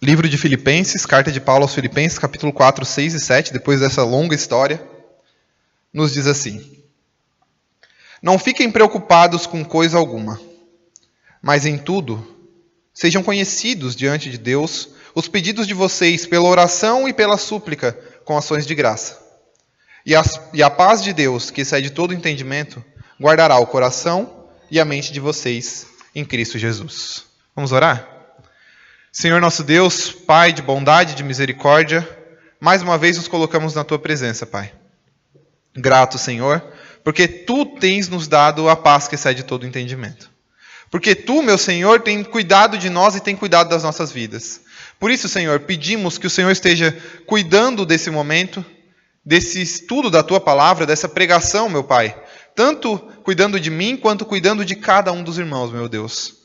Livro de Filipenses, carta de Paulo aos Filipenses, capítulo 4, 6 e 7, depois dessa longa história, nos diz assim: Não fiquem preocupados com coisa alguma, mas em tudo sejam conhecidos diante de Deus os pedidos de vocês pela oração e pela súplica com ações de graça. E a paz de Deus, que excede todo entendimento, guardará o coração e a mente de vocês em Cristo Jesus. Vamos orar? Senhor nosso Deus, Pai de bondade e de misericórdia, mais uma vez nos colocamos na Tua presença, Pai. Grato, Senhor, porque Tu tens nos dado a paz que excede todo entendimento. Porque Tu, meu Senhor, tem cuidado de nós e tem cuidado das nossas vidas. Por isso, Senhor, pedimos que o Senhor esteja cuidando desse momento, desse estudo da Tua palavra, dessa pregação, meu Pai. Tanto cuidando de mim, quanto cuidando de cada um dos irmãos, meu Deus.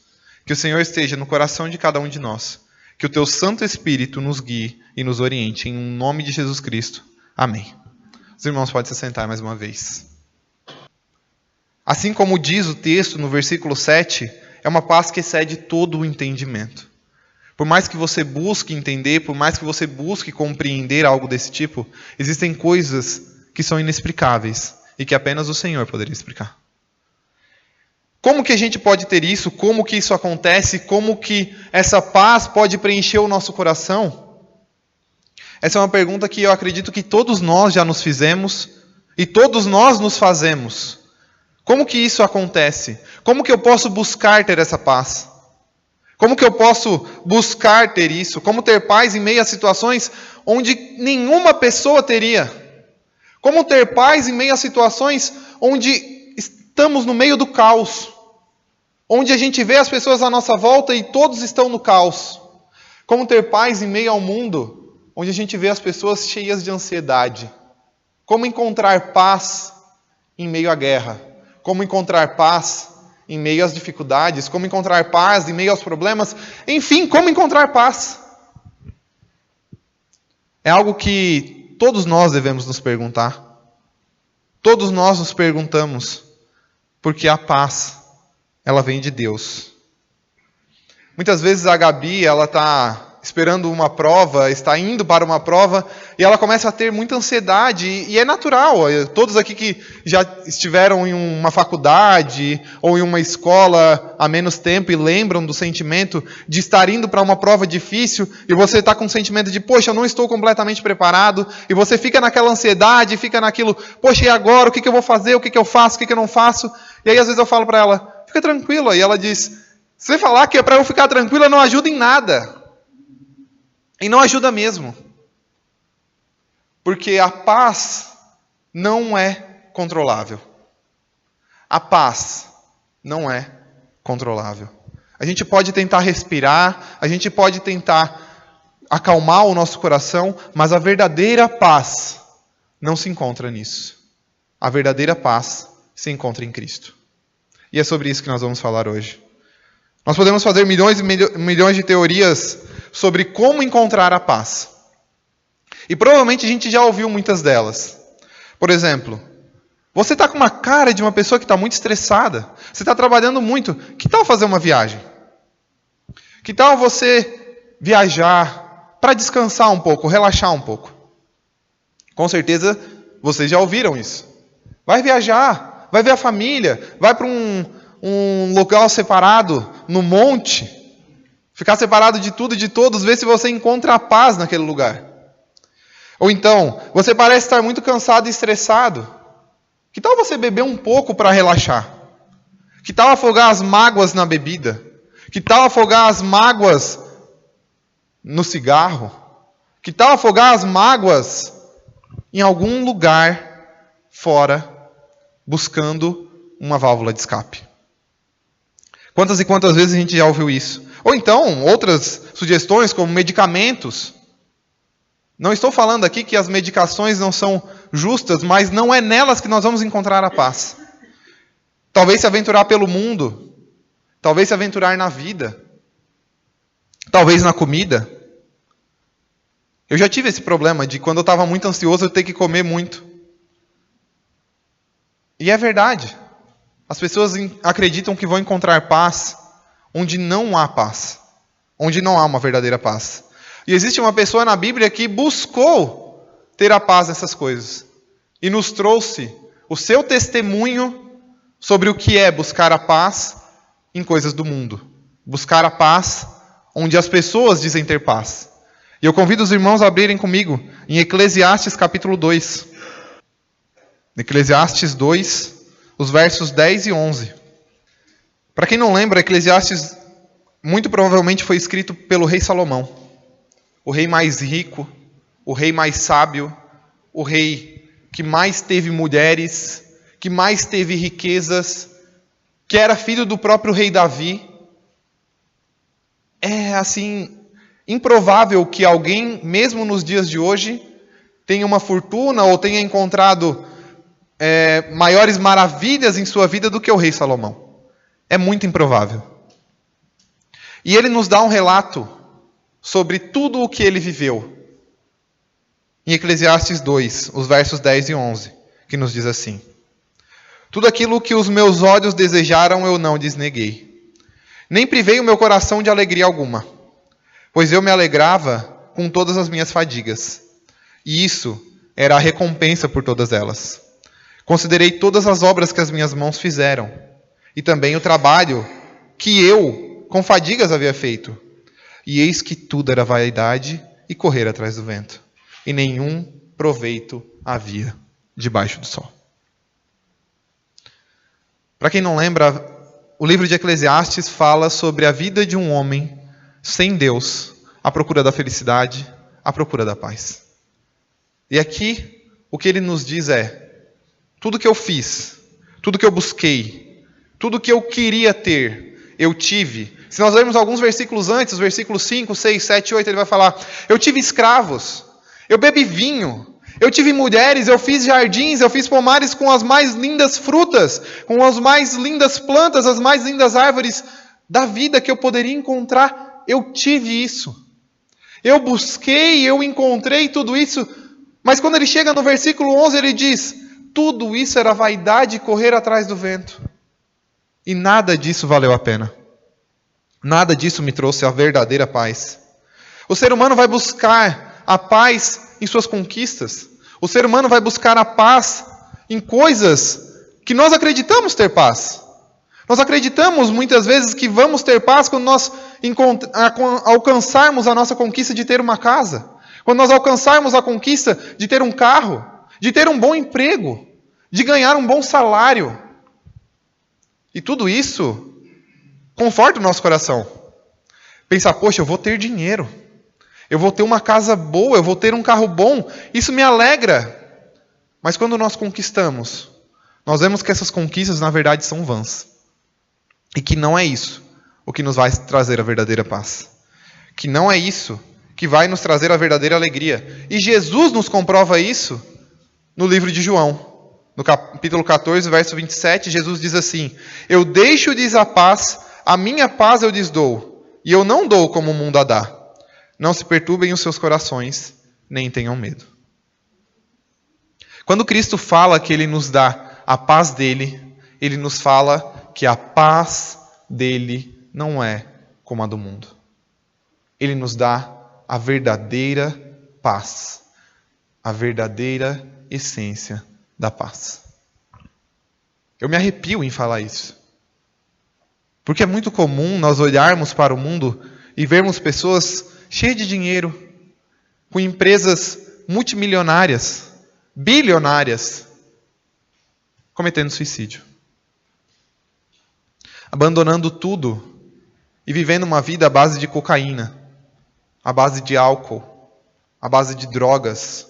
Que o Senhor esteja no coração de cada um de nós. Que o Teu Santo Espírito nos guie e nos oriente. Em nome de Jesus Cristo. Amém. Os irmãos podem se sentar mais uma vez. Assim como diz o texto no versículo 7, é uma paz que excede todo o entendimento. Por mais que você busque entender, por mais que você busque compreender algo desse tipo, existem coisas que são inexplicáveis e que apenas o Senhor poderia explicar. Como que a gente pode ter isso? Como que isso acontece? Como que essa paz pode preencher o nosso coração? Essa é uma pergunta que eu acredito que todos nós já nos fizemos e todos nós nos fazemos. Como que isso acontece? Como que eu posso buscar ter essa paz? Como que eu posso buscar ter isso? Como ter paz em meio a situações onde nenhuma pessoa teria? Como ter paz em meio a situações onde estamos no meio do caos? Onde a gente vê as pessoas à nossa volta e todos estão no caos. Como ter paz em meio ao mundo, onde a gente vê as pessoas cheias de ansiedade. Como encontrar paz em meio à guerra. Como encontrar paz em meio às dificuldades. Como encontrar paz em meio aos problemas. Enfim, como encontrar paz? É algo que todos nós devemos nos perguntar. Todos nós nos perguntamos, porque a paz, ela vem de Deus. Muitas vezes a Gabi, ela está esperando uma prova, está indo para uma prova, e ela começa a ter muita ansiedade, e é natural. Todos aqui que já estiveram em uma faculdade, ou em uma escola há menos tempo, e lembram do sentimento de estar indo para uma prova difícil, e você está com o sentimento de, poxa, eu não estou completamente preparado, e você fica naquela ansiedade, fica naquilo, poxa, e agora? O que eu vou fazer? O que eu faço? O que eu não faço? E aí às vezes eu falo para ela, fica tranquila, e ela diz, se você falar que é para eu ficar tranquila, não ajuda em nada. E não ajuda mesmo. Porque a paz não é controlável. A paz não é controlável. A gente pode tentar respirar, a gente pode tentar acalmar o nosso coração, mas a verdadeira paz não se encontra nisso. A verdadeira paz se encontra em Cristo. E é sobre isso que nós vamos falar hoje. Nós podemos fazer milhões e milhões de teorias sobre como encontrar a paz. E provavelmente a gente já ouviu muitas delas. Por exemplo, você está com uma cara de uma pessoa que está muito estressada. Você está trabalhando muito. Que tal fazer uma viagem? Que tal você viajar para descansar um pouco, relaxar um pouco? Com certeza vocês já ouviram isso. Vai viajar, vai ver a família, vai para um local separado, no monte. Ficar separado de tudo e de todos, ver se você encontra a paz naquele lugar. Ou então, você parece estar muito cansado e estressado. Que tal você beber um pouco para relaxar? Que tal afogar as mágoas na bebida? Que tal afogar as mágoas no cigarro? Que tal afogar as mágoas em algum lugar fora, buscando uma válvula de escape? Quantas e quantas vezes a gente já ouviu isso? Ou então, outras sugestões como medicamentos. Não estou falando aqui que as medicações não são justas, mas não é nelas que nós vamos encontrar a paz. Talvez se aventurar pelo mundo. Talvez se aventurar na vida. Talvez na comida. Eu já tive esse problema de quando eu estava muito ansioso eu ter que comer muito. E é verdade. As pessoas acreditam que vão encontrar paz onde não há paz. Onde não há uma verdadeira paz. E existe uma pessoa na Bíblia que buscou ter a paz nessas coisas. E nos trouxe o seu testemunho sobre o que é buscar a paz em coisas do mundo. Buscar a paz onde as pessoas dizem ter paz. E eu convido os irmãos a abrirem comigo em Eclesiastes capítulo 2. Eclesiastes 2, os versos 10 e 11. Para quem não lembra, Eclesiastes muito provavelmente foi escrito pelo rei Salomão. O rei mais rico, o rei mais sábio, o rei que mais teve mulheres, que mais teve riquezas, que era filho do próprio rei Davi. É assim, improvável que alguém, mesmo nos dias de hoje, tenha uma fortuna ou tenha encontrado maiores maravilhas em sua vida do que o rei Salomão. É muito improvável. E ele nos dá um relato sobre tudo o que ele viveu. Em Eclesiastes 2, os versos 10 e 11, que nos diz assim: tudo aquilo que os meus olhos desejaram eu não lhes neguei. Nem privei o meu coração de alegria alguma, pois eu me alegrava com todas as minhas fadigas. E isso era a recompensa por todas elas. Considerei todas as obras que as minhas mãos fizeram, e também o trabalho que eu, com fadigas, havia feito. E eis que tudo era vaidade e correr atrás do vento, e nenhum proveito havia debaixo do sol. Para quem não lembra, o livro de Eclesiastes fala sobre a vida de um homem sem Deus, à procura da felicidade, à procura da paz. E aqui, o que ele nos diz é: tudo que eu fiz, tudo que eu busquei, tudo que eu queria ter, eu tive. Se nós lermos alguns versículos antes, os versículos 5, 6, 7 e 8, ele vai falar: eu tive escravos, eu bebi vinho, eu tive mulheres, eu fiz jardins, eu fiz pomares com as mais lindas frutas, com as mais lindas plantas, as mais lindas árvores da vida que eu poderia encontrar. Eu tive isso. Eu busquei, eu encontrei tudo isso. Mas quando ele chega no versículo 11, ele diz: tudo isso era vaidade e correr atrás do vento. E nada disso valeu a pena. Nada disso me trouxe a verdadeira paz. O ser humano vai buscar a paz em suas conquistas. O ser humano vai buscar a paz em coisas que nós acreditamos ter paz. Nós acreditamos muitas vezes que vamos ter paz quando nós alcançarmos a nossa conquista de ter uma casa. Quando nós alcançarmos a conquista de ter um carro, de ter um bom emprego, de ganhar um bom salário. E tudo isso conforta o nosso coração. Pensar: poxa, eu vou ter dinheiro. Eu vou ter uma casa boa, eu vou ter um carro bom. Isso me alegra. Mas quando nós conquistamos, nós vemos que essas conquistas, na verdade, são vãs. E que não é isso o que nos vai trazer a verdadeira paz. Que não é isso que vai nos trazer a verdadeira alegria. E Jesus nos comprova isso no livro de João. No capítulo 14, verso 27, Jesus diz assim: eu deixo-lhes a paz, a minha paz eu lhes dou, e eu não dou como o mundo a dá. Não se perturbem os seus corações, nem tenham medo. Quando Cristo fala que Ele nos dá a paz dEle, Ele nos fala que a paz dEle não é como a do mundo. Ele nos dá a verdadeira paz, a verdadeira essência da paz. Eu me arrepio em falar isso. Porque é muito comum nós olharmos para o mundo e vermos pessoas cheias de dinheiro, com empresas multimilionárias, bilionárias, cometendo suicídio. Abandonando tudo e vivendo uma vida à base de cocaína, à base de álcool, à base de drogas,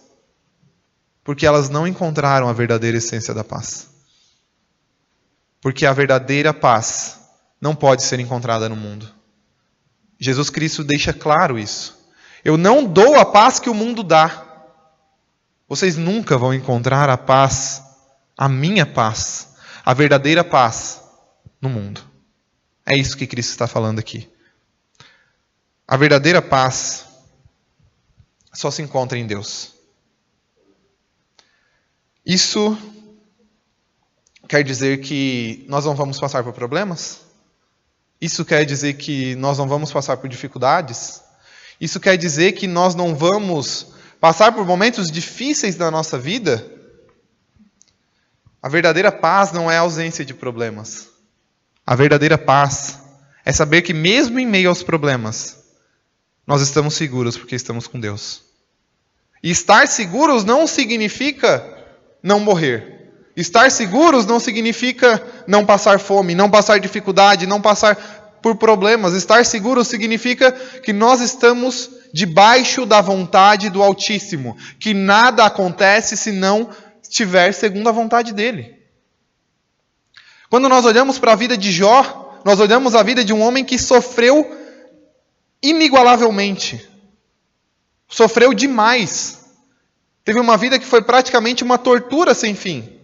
porque elas não encontraram a verdadeira essência da paz. Porque a verdadeira paz não pode ser encontrada no mundo. Jesus Cristo deixa claro isso. Eu não dou a paz que o mundo dá. Vocês nunca vão encontrar a paz, a minha paz, a verdadeira paz no mundo. É isso que Cristo está falando aqui. A verdadeira paz só se encontra em Deus. Isso quer dizer que nós não vamos passar por problemas? Isso quer dizer que nós não vamos passar por dificuldades? Isso quer dizer que nós não vamos passar por momentos difíceis da nossa vida? A verdadeira paz não é a ausência de problemas. A verdadeira paz é saber que mesmo em meio aos problemas, nós estamos seguros porque estamos com Deus. E estar seguros não significa não morrer. Estar seguros não significa não passar fome, não passar dificuldade, não passar por problemas. Estar seguros significa que nós estamos debaixo da vontade do Altíssimo, que nada acontece se não estiver segundo a vontade dele. Quando nós olhamos para a vida de Jó, nós olhamos a vida de um homem que sofreu inigualavelmente. Sofreu demais. Teve uma vida que foi praticamente uma tortura sem fim.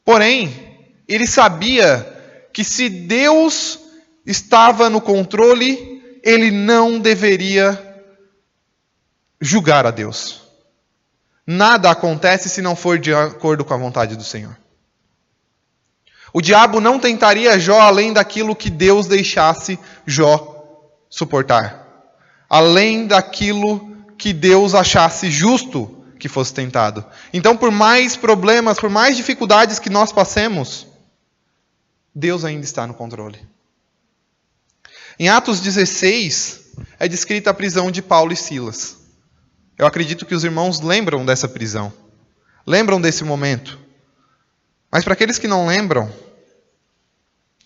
Porém, ele sabia que se Deus estava no controle, ele não deveria julgar a Deus. Nada acontece se não for de acordo com a vontade do Senhor. O diabo não tentaria Jó além daquilo que Deus deixasse Jó suportar. Além daquilo que Deus achasse justo que fosse tentado. Então, por mais problemas, por mais dificuldades que nós passemos, Deus ainda está no controle. Em Atos 16, é descrita a prisão de Paulo e Silas. Eu acredito que os irmãos lembram dessa prisão. Lembram desse momento. Mas para aqueles que não lembram,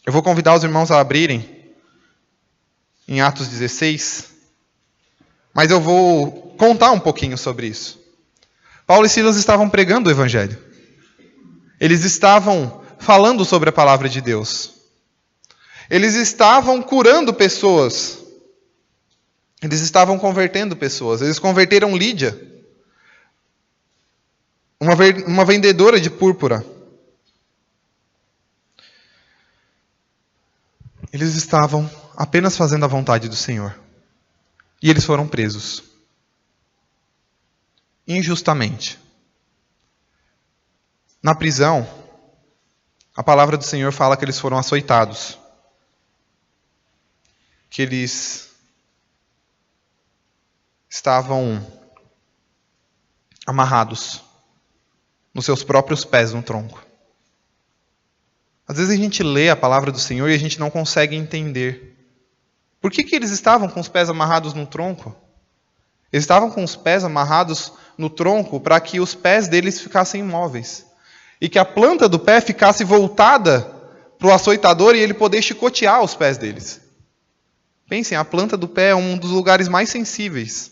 eu vou convidar os irmãos a abrirem em Atos 16. Mas eu vou contar um pouquinho sobre isso. Paulo e Silas estavam pregando o Evangelho. Eles estavam falando sobre a palavra de Deus. Eles estavam curando pessoas. Eles estavam convertendo pessoas. Eles converteram Lídia, uma vendedora de púrpura. Eles estavam apenas fazendo a vontade do Senhor. E eles foram presos. Injustamente. Na prisão, a palavra do Senhor fala que eles foram açoitados. Que eles estavam amarrados nos seus próprios pés no tronco. Às vezes a gente lê a palavra do Senhor e a gente não consegue entender. Por que eles estavam com os pés amarrados no tronco? Eles estavam com os pés amarrados no tronco para que os pés deles ficassem imóveis. E que a planta do pé ficasse voltada para o açoitador e ele poder chicotear os pés deles. Pensem, a planta do pé é um dos lugares mais sensíveis.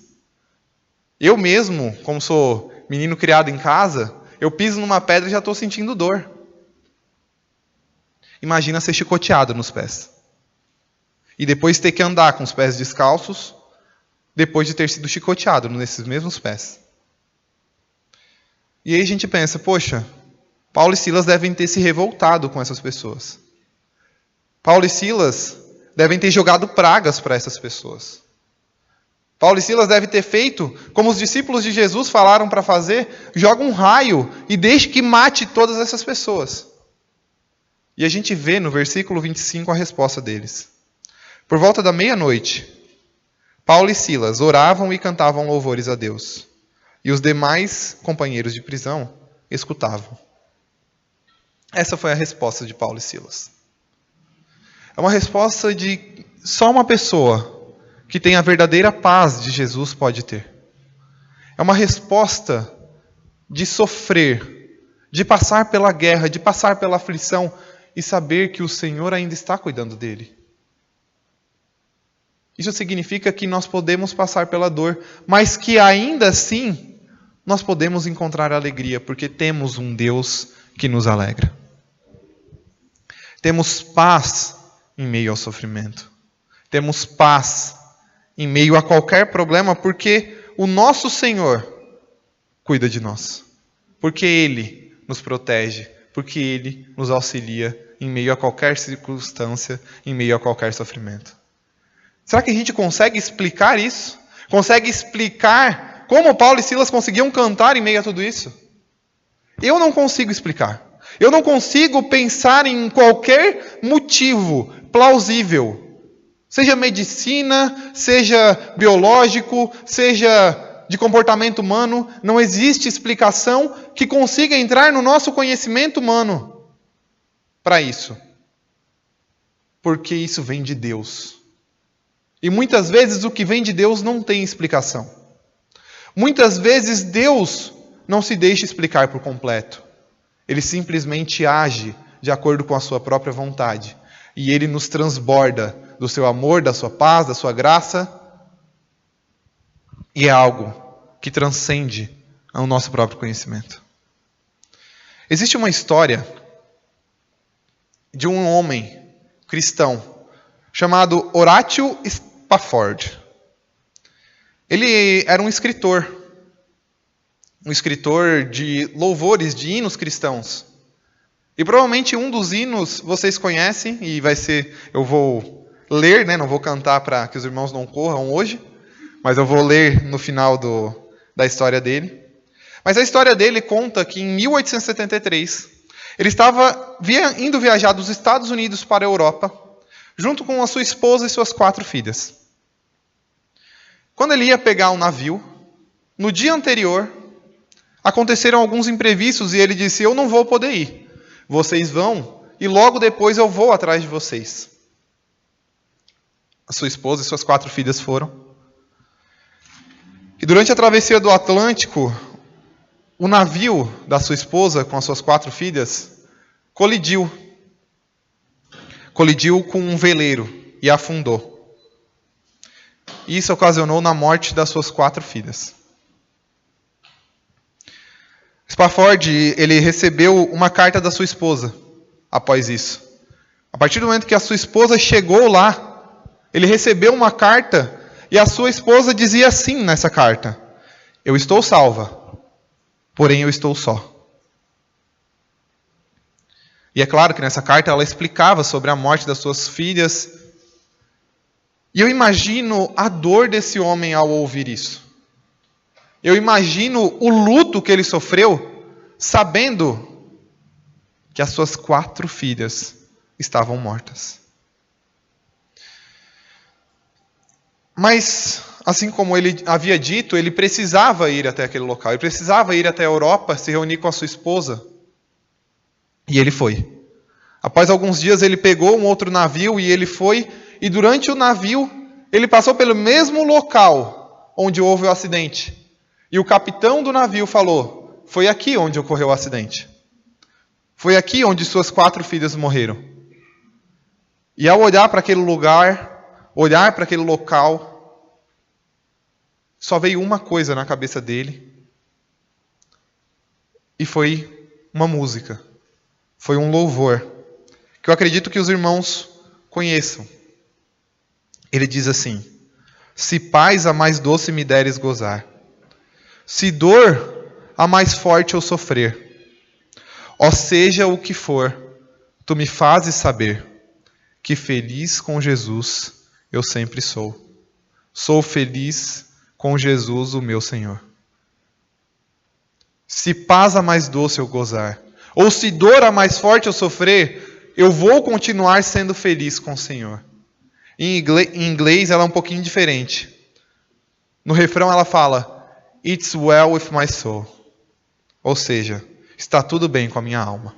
Eu mesmo, como sou menino criado em casa, eu piso numa pedra e já estou sentindo dor. Imagina ser chicoteado nos pés. E depois ter que andar com os pés descalços, depois de ter sido chicoteado nesses mesmos pés. E aí a gente pensa, poxa, Paulo e Silas devem ter se revoltado com essas pessoas. Paulo e Silas devem ter jogado pragas para essas pessoas. Paulo e Silas devem ter feito como os discípulos de Jesus falaram para fazer, joga um raio e deixe que mate todas essas pessoas. E a gente vê no versículo 25 a resposta deles. Por volta da meia-noite, Paulo e Silas oravam e cantavam louvores a Deus. E os demais companheiros de prisão escutavam. Essa foi a resposta de Paulo e Silas. É uma resposta de só uma pessoa que tem a verdadeira paz de Jesus pode ter. É uma resposta de sofrer, de passar pela guerra, de passar pela aflição e saber que o Senhor ainda está cuidando dele. Isso significa que nós podemos passar pela dor, mas que ainda assim nós podemos encontrar alegria, porque temos um Deus que nos alegra. Temos paz em meio ao sofrimento. Temos paz em meio a qualquer problema, porque o nosso Senhor cuida de nós. Porque Ele nos protege, porque Ele nos auxilia em meio a qualquer circunstância, em meio a qualquer sofrimento. Será que a gente consegue explicar isso? Consegue explicar como Paulo e Silas conseguiam cantar em meio a tudo isso? Eu não consigo explicar. Eu não consigo pensar em qualquer motivo plausível Seja medicina, seja biológico, seja de comportamento humano, não existe explicação que consiga entrar no nosso conhecimento humano para isso. Porque isso vem de Deus. E muitas vezes o que vem de Deus não tem explicação. Muitas vezes Deus não se deixa explicar por completo. Ele simplesmente age de acordo com a sua própria vontade. E Ele nos transborda do seu amor, da sua paz, da sua graça. E é algo que transcende ao nosso próprio conhecimento. Existe uma história de um homem cristão chamado Horatio Spafford. Ele era um escritor de louvores, de hinos cristãos. E provavelmente um dos hinos vocês conhecem, e eu vou ler, não vou cantar para que os irmãos não corram hoje, mas eu vou ler no final da história dele. Mas a história dele conta que em 1873, ele estava indo viajar dos Estados Unidos para a Europa, junto com a sua esposa e suas 4 filhas. Quando ele ia pegar um navio, no dia anterior, aconteceram alguns imprevistos e ele disse: eu não vou poder ir. Vocês vão e logo depois eu vou atrás de vocês. A sua esposa e suas 4 filhas foram. E durante a travessia do Atlântico, o navio da sua esposa com as suas 4 filhas colidiu com um veleiro e afundou. Isso ocasionou na morte das suas 4 filhas. Spafford, ele recebeu uma carta da sua esposa após isso. A partir do momento que a sua esposa chegou lá, ele recebeu uma carta e a sua esposa dizia assim nessa carta: eu estou salva, porém eu estou só. E é claro que nessa carta ela explicava sobre a morte das suas filhas. E eu imagino a dor desse homem ao ouvir isso. Eu imagino o luto que ele sofreu, sabendo que as suas 4 filhas estavam mortas. Mas, assim como ele havia dito, ele precisava ir até aquele local. Ele precisava ir até a Europa, se reunir com a sua esposa. E ele foi. Após alguns dias, ele pegou um outro navio e ele foi. E durante o navio, ele passou pelo mesmo local onde houve o acidente. E o capitão do navio falou: foi aqui onde ocorreu o acidente. Foi aqui onde suas 4 filhas morreram. E ao olhar para aquele lugar, olhar para aquele local, só veio uma coisa na cabeça dele. E foi uma música. Foi um louvor. Que eu acredito que os irmãos conheçam. Ele diz assim: se paz a mais doce me deres gozar, se dor a mais forte eu sofrer, ó seja o que for, tu me fazes saber, que feliz com Jesus eu sempre sou. Sou feliz com Jesus o meu Senhor. Se paz a mais doce eu gozar, ou se dor a mais forte eu sofrer, eu vou continuar sendo feliz com o Senhor. Em inglês ela é um pouquinho diferente. No refrão ela fala: It's well with my soul. Ou seja, está tudo bem com a minha alma.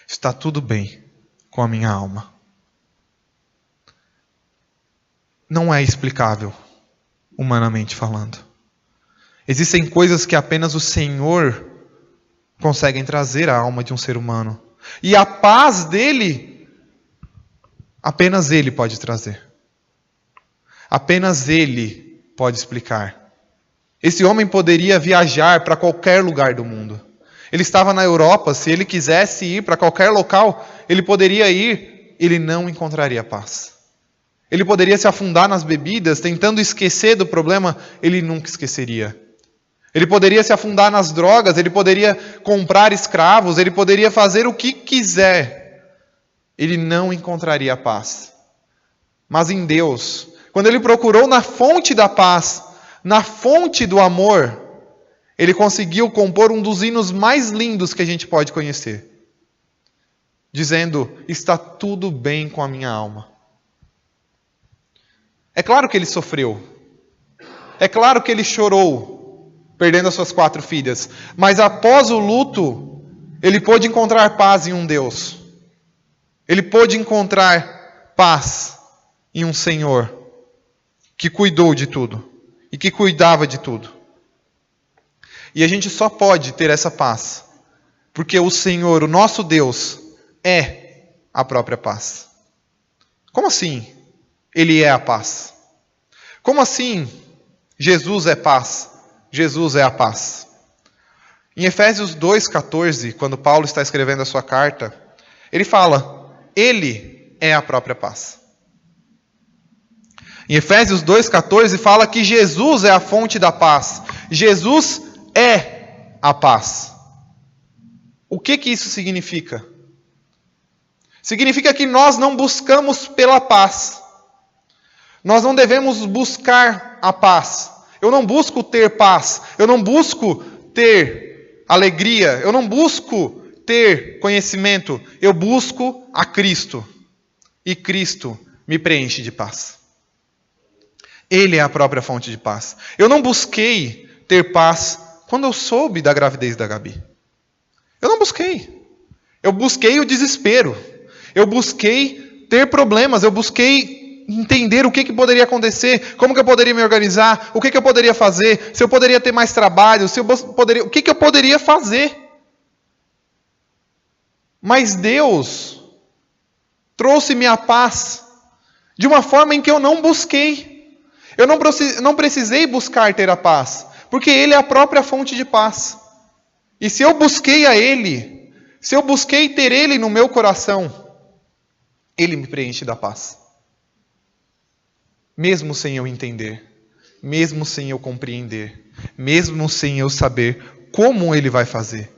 Está tudo bem com a minha alma. Não é explicável, humanamente falando. Existem coisas que apenas o Senhor consegue trazer à alma de um ser humano. E a paz dele, apenas Ele pode trazer. Apenas Ele pode explicar. Esse homem poderia viajar para qualquer lugar do mundo. Ele estava na Europa, se ele quisesse ir para qualquer local, ele poderia ir, ele não encontraria paz. Ele poderia se afundar nas bebidas, tentando esquecer do problema, ele nunca esqueceria. Ele poderia se afundar nas drogas, ele poderia comprar escravos, ele poderia fazer o que quiser. Ele não encontraria paz. Mas em Deus, quando ele procurou na fonte da paz, na fonte do amor, ele conseguiu compor um dos hinos mais lindos que a gente pode conhecer. Dizendo: está tudo bem com a minha alma. É claro que ele sofreu. É claro que ele chorou, perdendo as suas 4 filhas. Mas após o luto, ele pôde encontrar paz em um Deus. Ele pôde encontrar paz em um Senhor que cuidou de tudo e que cuidava de tudo. E a gente só pode ter essa paz porque o Senhor, o nosso Deus, é a própria paz. Como assim? Ele é a paz. Como assim? Jesus é paz. Jesus é a paz. Em Efésios 2,14, quando Paulo está escrevendo a sua carta, ele fala, Ele é a própria paz. Em Efésios 2,14 fala que Jesus é a fonte da paz. Jesus é a paz. O que isso significa? Significa que nós não buscamos pela paz. Nós não devemos buscar a paz. Eu não busco ter paz. Eu não busco ter alegria. Eu não busco ter conhecimento. Eu busco a Cristo. E Cristo me preenche de paz. Ele é a própria fonte de paz. Eu não busquei ter paz quando eu soube da gravidez da Gabi. Eu não busquei. Eu busquei o desespero. Eu busquei ter problemas. Eu busquei entender o que poderia acontecer, como que eu poderia me organizar, o que eu poderia fazer, se eu poderia ter mais trabalho, o que eu poderia fazer. Mas Deus trouxe-me a paz de uma forma em que eu não busquei. Eu não precisei buscar ter a paz, porque Ele é a própria fonte de paz. E se eu busquei a Ele, se eu busquei ter Ele no meu coração, Ele me preenche da paz. Mesmo sem eu entender, mesmo sem eu compreender, mesmo sem eu saber como Ele vai fazer.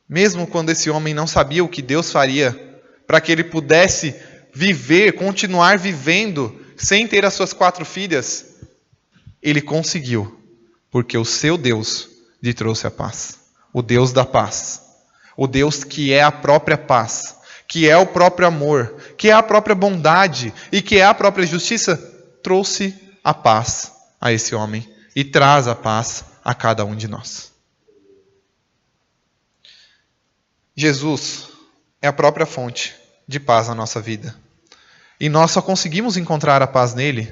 Mesmo quando esse homem não sabia o que Deus faria para que ele pudesse viver, continuar vivendo, sem ter as suas 4 filhas, ele conseguiu, porque o seu Deus lhe trouxe a paz. O Deus da paz. O Deus que é a própria paz, que é o próprio amor, que é a própria bondade e que é a própria justiça, trouxe a paz a esse homem e traz a paz a cada um de nós. Jesus é a própria fonte de paz na nossa vida. E nós só conseguimos encontrar a paz nele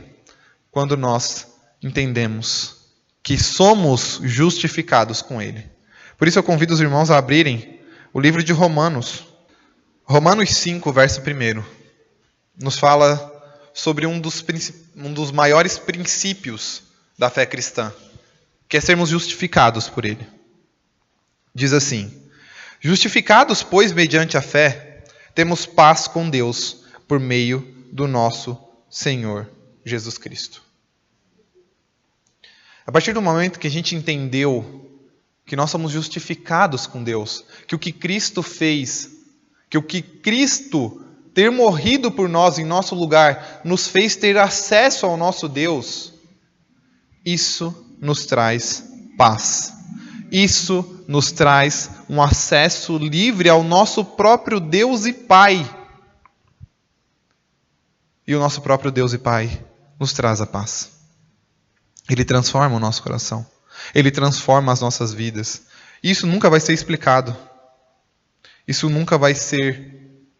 quando nós entendemos que somos justificados com ele. Por isso eu convido os irmãos a abrirem o livro de Romanos. Romanos 5, verso 1. Nos fala sobre um dos maiores princípios da fé cristã, que é sermos justificados por ele. Diz assim: justificados, pois, mediante a fé, temos paz com Deus por meio do nosso Senhor Jesus Cristo. A partir do momento que a gente entendeu que nós somos justificados com Deus, que o que Cristo fez, que o que Cristo ter morrido por nós em nosso lugar, nos fez ter acesso ao nosso Deus, isso nos traz paz. Isso nos traz um acesso livre ao nosso próprio Deus e Pai. E o nosso próprio Deus e Pai nos traz a paz. Ele transforma o nosso coração. Ele transforma as nossas vidas. Isso nunca vai ser explicado. Isso nunca vai ser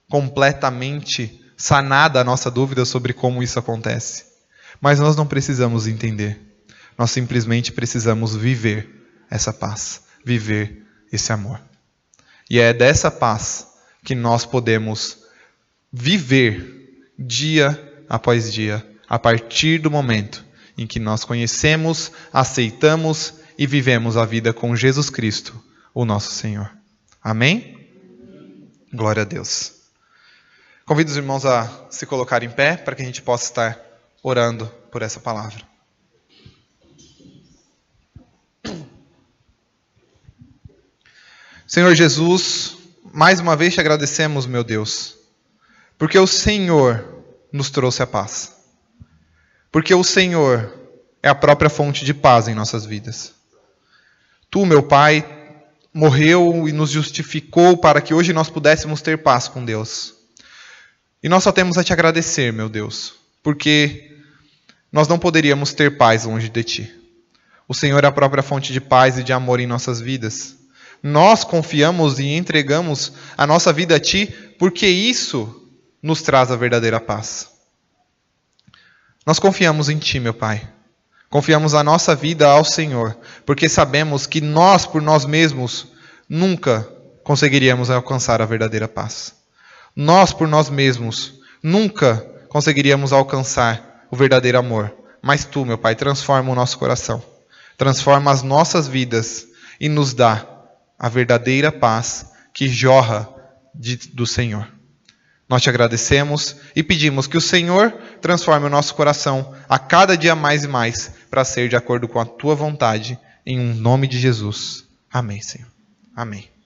completamente sanada a nossa dúvida sobre como isso acontece. Mas nós não precisamos entender. Nós simplesmente precisamos viver essa paz, viver esse amor. E é dessa paz que nós podemos viver dia após dia, a partir do momento em que nós conhecemos, aceitamos e vivemos a vida com Jesus Cristo, o nosso Senhor. Amém? Glória a Deus. Convido os irmãos a se colocar em pé para que a gente possa estar orando por essa palavra. Senhor Jesus, mais uma vez te agradecemos, meu Deus, porque o Senhor nos trouxe a paz. Porque o Senhor é a própria fonte de paz em nossas vidas. Tu, meu Pai, morreu e nos justificou para que hoje nós pudéssemos ter paz com Deus. E nós só temos a te agradecer, meu Deus, porque nós não poderíamos ter paz longe de Ti. O Senhor é a própria fonte de paz e de amor em nossas vidas. Nós confiamos e entregamos a nossa vida a Ti, porque isso nos traz a verdadeira paz. Nós confiamos em Ti, meu Pai. Confiamos a nossa vida ao Senhor, porque sabemos que nós, por nós mesmos, nunca conseguiríamos alcançar a verdadeira paz. Nós, por nós mesmos, nunca conseguiríamos alcançar o verdadeiro amor. Mas Tu, meu Pai, transforma o nosso coração. Transforma as nossas vidas e nos dá a verdadeira paz que jorra do Senhor. Nós Te agradecemos e pedimos que o Senhor transforme o nosso coração a cada dia mais e mais para ser de acordo com a Tua vontade, em nome de Jesus. Amém, Senhor. Amém.